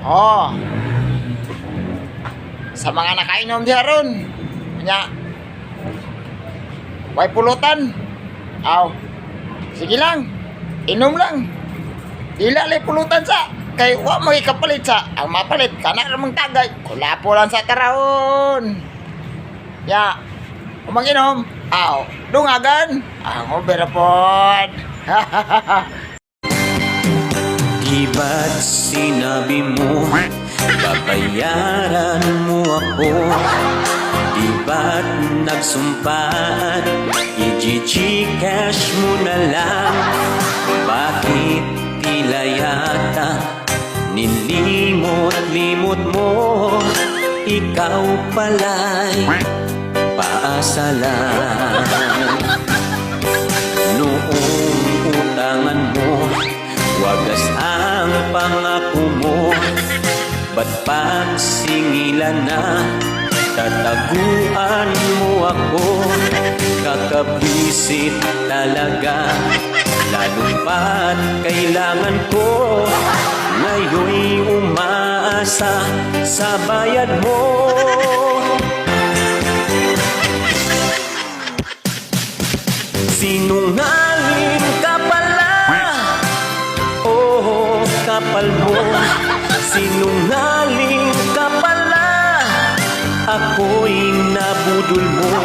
Oh. Sa mga nakainom diha ron. Nya. Way pulutan. Aw. Sige lang. Inom lang. Dila lay pulutan sa. Kay wa mo ikapalit sa. Ang mapalit kana ramang tagay. Kulapo lang sa tarawon. Ya. Umanginom. Aw. Dungagan. Ang oberapod. Di ba't sinabi mo, babayaran mo ako? Di ba't nagsumpaan, i-Gcash mo na lang? Bakit tila yata nilimot-limot mo? Ikaw pala'y paasa lang. Noong utangan mo, wagas ang pangako mo. Ba't pagsingilan na tataguan mo ako? Kakabwisit talaga, lalo pa't kailangan ko. Ngayon'y umaasa sa bayad mo. Sinungaling ka pala, oh, kapal mo. Sinungaling ka pala, ako'y nabudol mo.